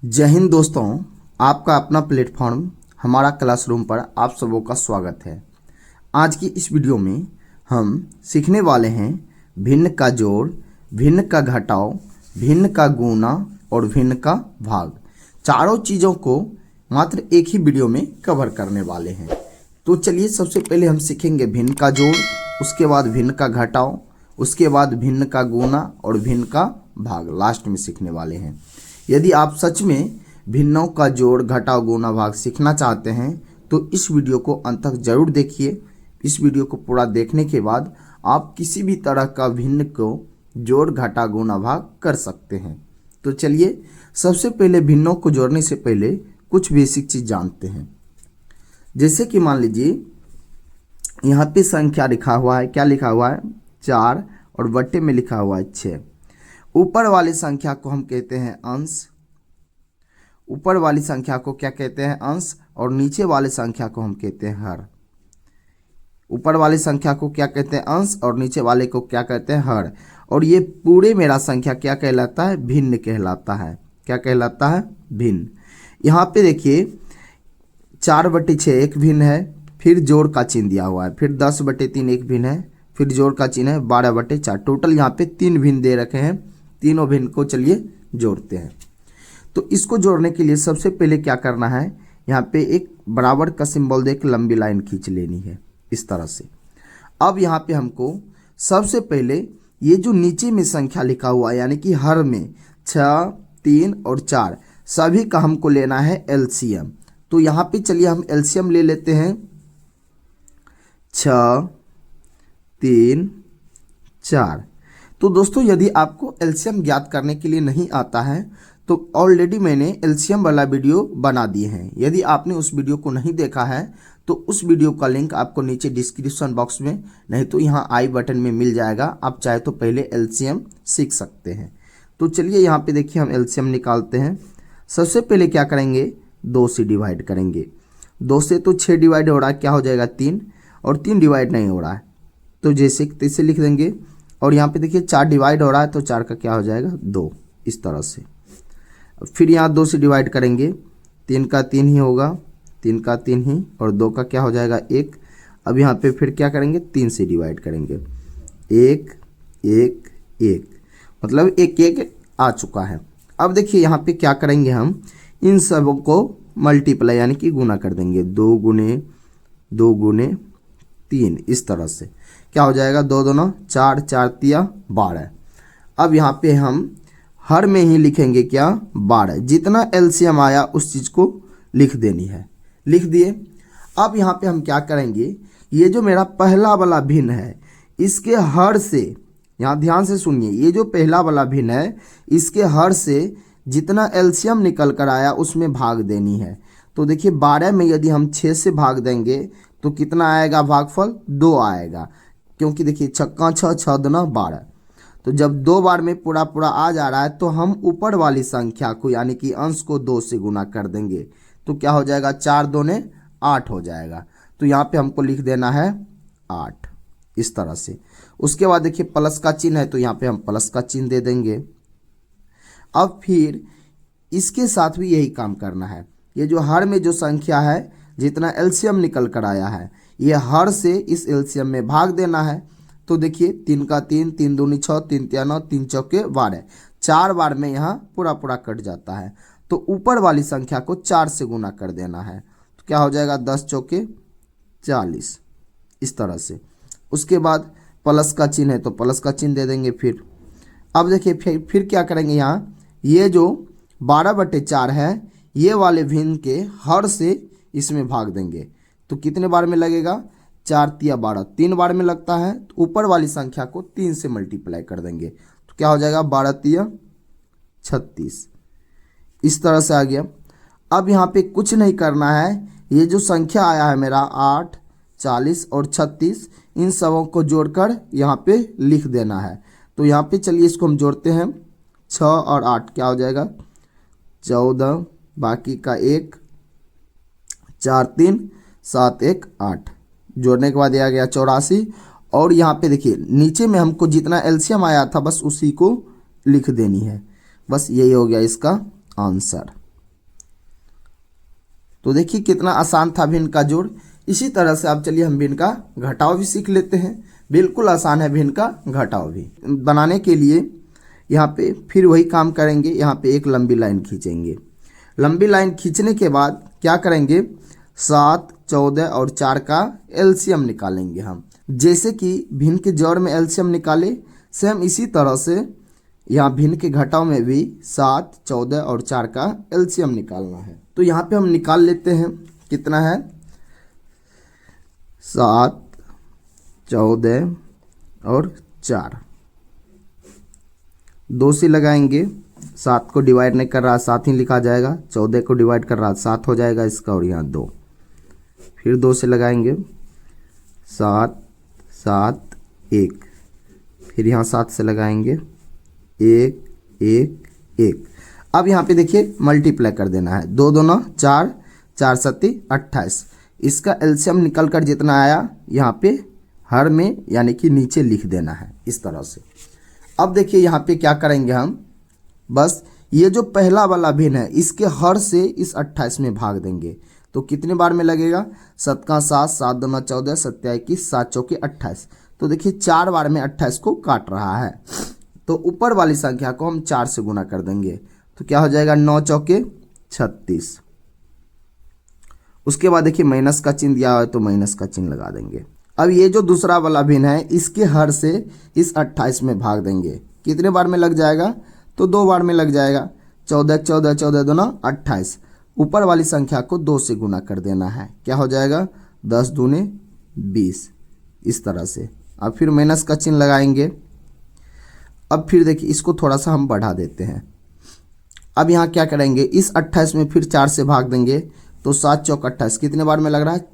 जय हिंद दोस्तों, आपका अपना प्लेटफॉर्म हमारा क्लासरूम पर आप सबों का स्वागत है। आज की इस वीडियो में हम सीखने वाले हैं भिन्न का जोड़, भिन्न का घटाव, भिन्न का गुणा और भिन्न का भाग। चारों चीज़ों को मात्र एक ही वीडियो में कवर करने वाले हैं। तो चलिए सबसे पहले हम सीखेंगे भिन्न का जोड़, उसके बाद भिन्न का घटाव, उसके बाद भिन्न का गुणा और भिन्न का भाग लास्ट में सीखने वाले हैं। यदि आप सच में भिन्नों का जोड़, घटाव, गुणा, भाग सीखना चाहते हैं तो इस वीडियो को अंत तक जरूर देखिए। इस वीडियो को पूरा देखने के बाद आप किसी भी तरह का भिन्न को जोड़, घटा, गुणा, भाग कर सकते हैं। तो चलिए सबसे पहले भिन्नों को जोड़ने से पहले कुछ बेसिक चीज़ जानते हैं। जैसे कि मान लीजिए यहाँ पे संख्या लिखा हुआ है, क्या लिखा हुआ है 4 और बट्टे में लिखा हुआ है 6। ऊपर वाली संख्या को हम कहते हैं अंश, ऊपर वाली संख्या को क्या कहते हैं अंश, और नीचे वाली संख्या को हम कहते हैं हर। ऊपर वाली संख्या को क्या कहते हैं अंश और नीचे वाले को क्या कहते हैं हर। और ये पूरे मेरा संख्या क्या कहलाता है, भिन्न कहलाता है। क्या कहलाता है, भिन्न। यहाँ पे देखिए 4/6 एक भिन्न है, फिर जोड़ का चिन्ह दिया हुआ है, फिर 10/3 एक भिन्न है, फिर जोड़ का चिन्ह है 12/4। टोटल यहाँ पे 3 भिन्न दे रखे हैं। तीनों भिन्न को चलिए जोड़ते हैं। तो इसको जोड़ने के लिए सबसे पहले क्या करना है, यहाँ पे एक बराबर का सिंबल दे के लंबी लाइन खींच लेनी है इस तरह से। अब यहाँ पे हमको सबसे पहले ये जो नीचे में संख्या लिखा हुआ है यानी कि हर में 6, 3 और 4 सभी का हमको लेना है एलसीएम। तो यहाँ पे चलिए हम एलसीएम ले लेते हैं। 6, 3, 4। तो दोस्तों यदि आपको एलसीएम ज्ञात करने के लिए नहीं आता है तो ऑलरेडी मैंने एलसीएम वाला वीडियो बना दिए हैं। यदि आपने उस वीडियो को नहीं देखा है तो उस वीडियो का लिंक आपको नीचे डिस्क्रिप्शन बॉक्स में, नहीं तो यहाँ आई बटन में मिल जाएगा। आप चाहे तो पहले एलसीएम सीख सकते हैं। तो चलिए यहाँ पे देखिए हम एलसीएम निकालते हैं। सबसे पहले क्या करेंगे, 2 से डिवाइड करेंगे। 2 से तो 6 डिवाइड हो रहा है, क्या हो जाएगा 3, और 3 डिवाइड नहीं हो रहा है तो जैसे तैसे लिख देंगे। और यहाँ पे देखिए 4 डिवाइड हो रहा है तो 4 का क्या हो जाएगा 2, इस तरह से। फिर यहाँ 2 से डिवाइड करेंगे, 3 का 3 ही होगा, 3 का 3 ही, और 2 का क्या हो जाएगा 1। अब यहाँ पे फिर क्या करेंगे, 3 से डिवाइड करेंगे, 1 1 1, मतलब 1 1 आ चुका है। अब देखिए यहाँ पे क्या करेंगे, हम इन सबों को मल्टीप्लाई यानी कि गुना कर देंगे। 2 गुने 2 गुने 3, इस तरह से क्या हो जाएगा, 2 2 4, 4 तिया 12। अब यहाँ पे हम हर में ही लिखेंगे क्या 12, जितना एलसीएम आया उस चीज़ को लिख देनी है। लिख दिए। अब यहाँ पे हम क्या करेंगे, ये जो मेरा पहला वाला भिन्न है इसके हर से, यहाँ ध्यान से सुनिए, ये जो पहला वाला भिन्न है इसके हर से जितना एलसीएम निकल कर आया उसमें भाग देनी है। तो देखिए 12 में यदि हम 6 से भाग देंगे तो कितना आएगा भागफल, 2 आएगा, क्योंकि देखिए 6 6 6 दूना 12। तो जब 2 बार में पूरा पूरा आ जा रहा है तो हम ऊपर वाली संख्या को यानी कि अंश को 2 से गुना कर देंगे। तो क्या हो जाएगा, 4 दूने 8 हो जाएगा। तो यहाँ पे हमको लिख देना है 8, इस तरह से। उसके बाद देखिए प्लस का चिन्ह है तो यहाँ पे हम प्लस का चिन्ह दे देंगे। अब फिर इसके साथ भी यही काम करना है। ये जो हर में जो संख्या है जितना एलसीएम निकल कर आया है ये हर से इस एलसीएम में भाग देना है। तो देखिए 3 का 3, 3 दूनी 6, 3 तिया 9, 3 चौके 12, 4 बार में यहाँ पूरा पूरा कट जाता है। तो ऊपर वाली संख्या को 4 से गुना कर देना है तो क्या हो जाएगा, 10 चौके 40, इस तरह से। उसके बाद प्लस का चिन्ह है तो प्लस का चिन्ह दे देंगे। फिर अब देखिए फिर क्या करेंगे, यहाँ ये जो 12/4 है ये वाले भिन्न के हर से इसमें भाग देंगे। तो कितने बार में लगेगा, 4 तिया 12, 3 बार में लगता है। तो ऊपर वाली संख्या को 3 से मल्टीप्लाई कर देंगे तो क्या हो जाएगा, 12 तिया 36, इस तरह से आ गया। अब यहाँ पे कुछ नहीं करना है, ये जो संख्या आया है मेरा 8, 40 और 36, इन सबों को जोड़कर यहाँ पे लिख देना है। तो यहाँ पे चलिए इसको हम जोड़ते हैं। 6 और 8 क्या हो जाएगा 14, बाकी का 1, 4 3 7 1 8, जोड़ने के बाद ये आ गया 84। और यहाँ पे देखिए नीचे में हमको जितना एलसीएम आया था बस उसी को लिख देनी है। बस यही हो गया इसका आंसर। तो देखिए कितना आसान था भिन्न का जोड़। इसी तरह से आप चलिए हम भिन्न का घटाव भी सीख लेते हैं। बिल्कुल आसान है भिन्न का घटाव भी। बनाने के लिए यहाँ पे फिर वही काम करेंगे, यहाँ पे एक लंबी लाइन खींचेंगे। लंबी लाइन खींचने के बाद क्या करेंगे, 7, 14 और 4 का एलसीएम निकालेंगे हम। जैसे कि भिन्न के जोड़ में एलसीएम निकाले, सेम इसी तरह से यहाँ भिन्न के घटाव में भी 7, 14 और 4 का एलसीएम निकालना है। तो यहाँ पे हम निकाल लेते हैं, कितना है 7, 14 और 4। 2 से लगाएंगे, 7 को डिवाइड नहीं कर रहा 7 ही लिखा जाएगा, 14 को डिवाइड कर रहा 7 हो जाएगा इसका, और यहाँ 2। फिर 2 से लगाएंगे, 7, 7, 1। फिर यहाँ 7 से लगाएंगे 1, 1, 1। अब यहाँ पे देखिए मल्टीप्लाई कर देना है, 2 दूना 4, 4 सत्ती 28। इसका एलसीएम निकल कर जितना आया यहाँ पे हर में यानी कि नीचे लिख देना है इस तरह से। अब देखिए यहाँ पे क्या करेंगे हम, बस ये जो पहला वाला भिन्न है इसके हर से इस 28 में भाग देंगे। तो कितने बार में लगेगा, 7 का 7, 7 दूना 14, 7 21, 7 चौके 28। तो देखिए 4 बार में 28 को काट रहा है। तो ऊपर वाली संख्या को हम 4 से गुना कर देंगे, तो क्या हो जाएगा 9 चौके 36। उसके बाद देखिए माइनस का चिन्ह दिया है तो माइनस का चिन्ह लगा देंगे। अब ये जो दूसरा वाला भिन्न है इसके हर से इस 28 में भाग देंगे। कितने बार में लग जाएगा, तो 2 बार में लग जाएगा। 14, 14, 14 दूना 28। ऊपर वाली संख्या को 2 से गुना कर देना है, क्या हो जाएगा 10 दूने 20 इस तरह से। अब फिर माइनस का चिन्ह लगाएंगे। अब फिर देखिए इसको थोड़ा सा हम बढ़ा देते हैं। अब यहाँ क्या करेंगे, इस 28 में फिर 4 से भाग देंगे, तो 7 चौक 28 कितने बार में लग रहा है,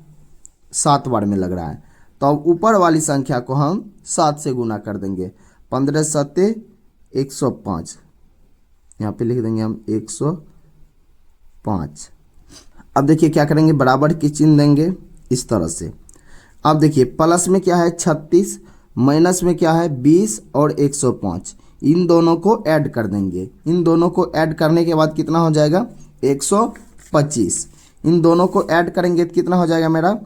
7 बार में लग रहा है। तो अब ऊपर वाली संख्या को हम 7 से गुना कर देंगे, 15 सत्ते 105। यहाँ पे लिख देंगे हम 105। अब देखिए क्या करेंगे, बराबर की चिन्ह देंगे इस तरह से। अब देखिए प्लस में क्या है 36, माइनस में क्या है 20 और 105। इन दोनों को ऐड कर देंगे। इन दोनों को ऐड करने के बाद कितना हो जाएगा 125। इन दोनों को ऐड करेंगे तो कितना हो जाएगा मेरा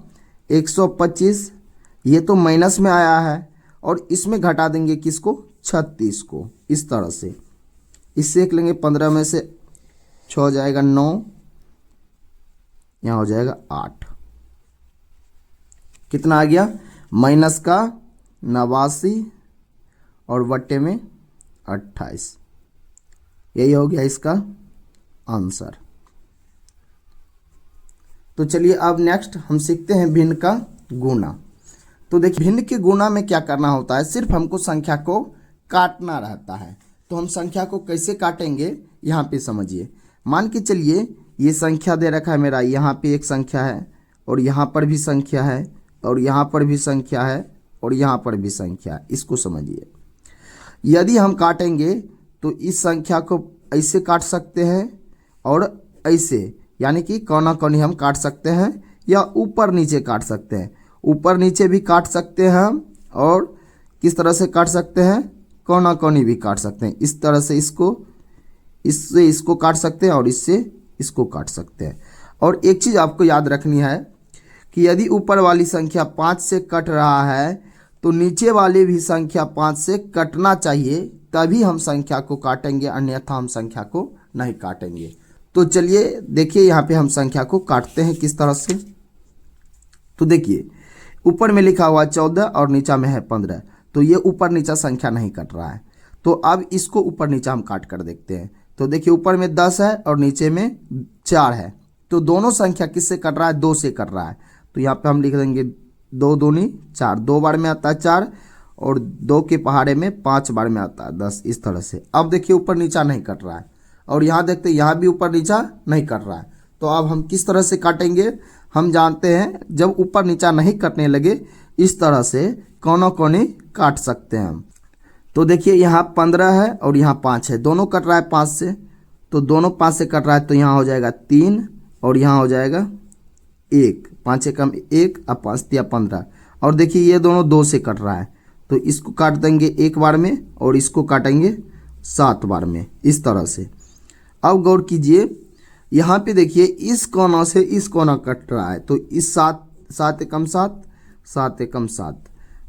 125। ये तो माइनस में आया है और इसमें घटा देंगे किसको, 36 को इस तरह से। इससे एक लेंगे, 15 में से 6 हो जाएगा 9, यहाँ हो जाएगा 8। कितना आ गया, माइनस का 89 और बट्टे में 28। यही हो गया इसका आंसर। तो चलिए अब नेक्स्ट हम सीखते हैं भिन्न का गुना। तो देखिए भिन्न के गुना में क्या करना होता है, सिर्फ हमको संख्या को काटना रहता है। तो हम संख्या को कैसे काटेंगे यहाँ पे समझिए। मान के चलिए ये संख्या दे रखा है मेरा, यहाँ पे एक संख्या है और यहाँ पर भी संख्या है और यहाँ पर भी संख्या है और यहाँ पर भी संख्या है। इसको समझिए, यदि हम काटेंगे तो इस संख्या को ऐसे काट सकते हैं और ऐसे, यानी कि कोना कोनी हम काट सकते हैं या ऊपर नीचे काट सकते हैं। ऊपर नीचे भी काट सकते हैं हम, और किस तरह से काट सकते हैं, कोना कोनी भी काट सकते हैं। इस तरह से इससे इसको काट सकते हैं और इससे इसको काट सकते हैं। और एक चीज़ आपको याद रखनी है कि यदि ऊपर वाली संख्या 5 से कट रहा है तो नीचे वाली भी संख्या 5 से कटना चाहिए, तभी हम संख्या को काटेंगे, अन्यथा हम संख्या को नहीं काटेंगे। तो चलिए देखिए यहाँ पे हम संख्या को काटते हैं किस तरह से। तो देखिए ऊपर में लिखा हुआ 14 और नीचा में है 15, तो ये ऊपर नीचा संख्या नहीं कट रहा है। तो अब इसको ऊपर नीचा हम काट कर देखते हैं। तो देखिए ऊपर में 10 है और नीचे में 4 है, तो दोनों संख्या किससे कट रहा है, 2 से कट रहा है। तो यहाँ पे हम लिख देंगे 2 दूनी 4, 2 बार में आता है 4 और 2 के पहाड़े में 5 बार में आता है 10, इस तरह से। अब देखिए ऊपर नीचा नहीं कट रहा है और यहाँ देखते हैं यहाँ भी ऊपर नीचा नहीं कट रहा है। तो अब हम किस तरह से काटेंगे, हम जानते हैं जब ऊपर नीचा नहीं कटने लगे इस तरह से कोना कोनी काट सकते हैं हम। तो देखिए यहाँ 15 है और यहाँ 5 है, दोनों कट रहा है 5 से, तो दोनों 5 से कट रहा है, तो यहाँ हो जाएगा 3 और यहाँ हो जाएगा 1, 5 से कम 1 और 5 दिया 15। और देखिए ये दोनों 2 से कट रहा है, तो इसको काट देंगे 1 बार में और इसको काटेंगे 7 बार में, इस तरह से। अब गौर कीजिए यहाँ पे देखिए इस कोना से इस कोना कट रहा है, तो इस 7 7 एकम 7 7 एकम 7।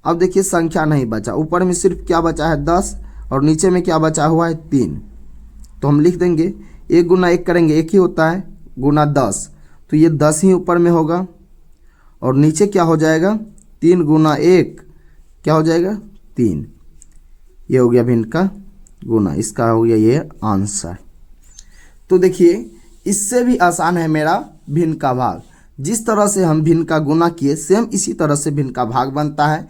अब देखिए संख्या नहीं बचा, ऊपर में सिर्फ क्या बचा है 10 और नीचे में क्या बचा हुआ है 3। तो हम लिख देंगे 1 गुना 1 करेंगे 1 ही होता है, गुना 10, तो ये 10 ही ऊपर में होगा और नीचे क्या हो जाएगा 3 गुना 1 क्या हो जाएगा 3। ये हो गया भिन्न का गुना, इसका हो गया ये आंसर। तो देखिए इससे भी आसान है मेरा भिन्न का भाग। जिस तरह से हम भिन्न का गुना किए सेम इसी तरह से भिन्न का भाग बनता है।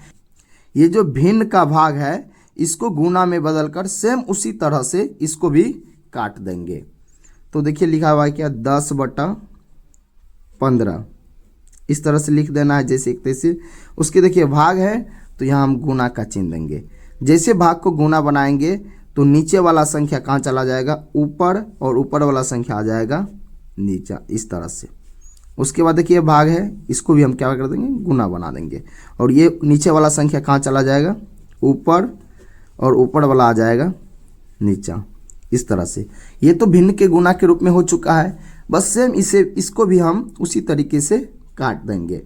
ये जो भिन्न का भाग है इसको गुना में बदलकर सेम उसी तरह से इसको भी काट देंगे। तो देखिए लिखा हुआ है क्या 10/15, इस तरह से लिख देना है जैसे एक तैसे। उसके देखिए भाग है तो यहाँ हम गुना का चिन्ह देंगे। जैसे भाग को गुना बनाएंगे तो नीचे वाला संख्या कहाँ चला जाएगा ऊपर और ऊपर वाला संख्या आ जाएगा नीचा, इस तरह से। उसके बाद देखिए भाग है, इसको भी हम क्या कर देंगे गुना बना देंगे और ये नीचे वाला संख्या कहाँ चला जाएगा ऊपर और ऊपर वाला आ जाएगा नीचा, इस तरह से। ये तो भिन्न के गुना के रूप में हो चुका है, बस सेम इसको भी हम उसी तरीके से काट देंगे।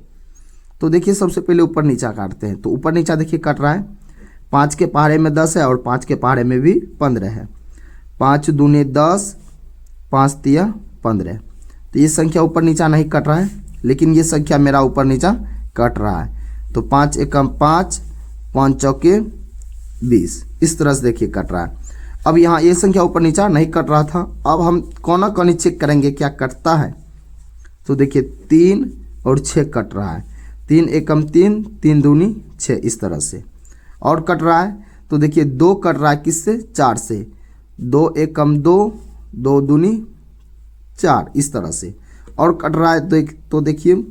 तो देखिए सबसे पहले ऊपर नीचा काटते हैं। तो ऊपर नीचा देखिए कट रहा है, 5 के पहाड़े में 10 है और 5 के पहाड़े में भी 15 है। 5 दूने 10, 5 तिया 15। तो ये संख्या ऊपर नीचा नहीं कट रहा है, लेकिन ये संख्या मेरा ऊपर नीचा कट रहा है। तो 5 एकम 5, 5 चौके 20, इस तरह से देखिए कट रहा है। अब यहाँ ये संख्या ऊपर नीचा नहीं कट रहा था, अब हम कोना कोनी चेक करेंगे क्या कटता है। तो देखिए 3 और 6 कट रहा है, 3 एकम 3, 3 दूनी 6, इस तरह से। और कट रहा है तो देखिए 2 कट रहा है किससे 4 से, 2 एकम 2, 2 दूनी 4, इस तरह से। और कट रहा है तो देखिए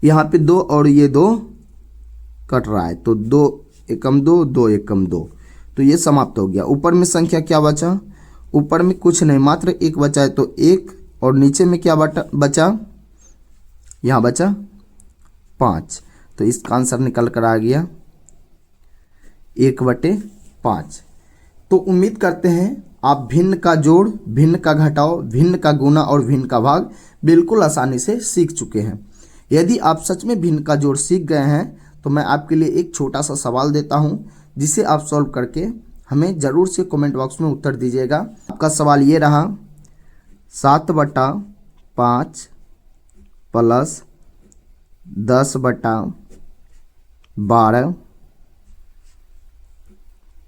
यहाँ पे 2 और ये 2 कट रहा है, तो 2 एकम 2, 2 एकम 2, तो ये समाप्त हो गया। ऊपर में संख्या क्या बचा, ऊपर में कुछ नहीं मात्र 1 बचा है, तो 1 और नीचे में क्या बचा यहाँ बचा 5। तो इसका आंसर निकल कर आ गया 1/5। तो उम्मीद करते हैं आप भिन्न का जोड़, भिन्न का घटाव, भिन्न का गुना और भिन्न का भाग बिल्कुल आसानी से सीख चुके हैं। यदि आप सच में भिन्न का जोड़ सीख गए हैं तो मैं आपके लिए एक छोटा सा सवाल देता हूं, जिसे आप सॉल्व करके हमें ज़रूर से कमेंट बॉक्स में उत्तर दीजिएगा। आपका सवाल ये रहा 7/5 प्लस 10/12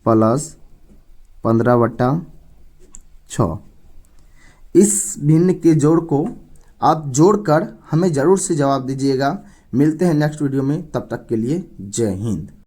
प्लस 15/6। इस भिन्न के जोड़ को आप जोड़कर हमें ज़रूर से जवाब दीजिएगा। मिलते हैं नेक्स्ट वीडियो में, तब तक के लिए जय हिंद।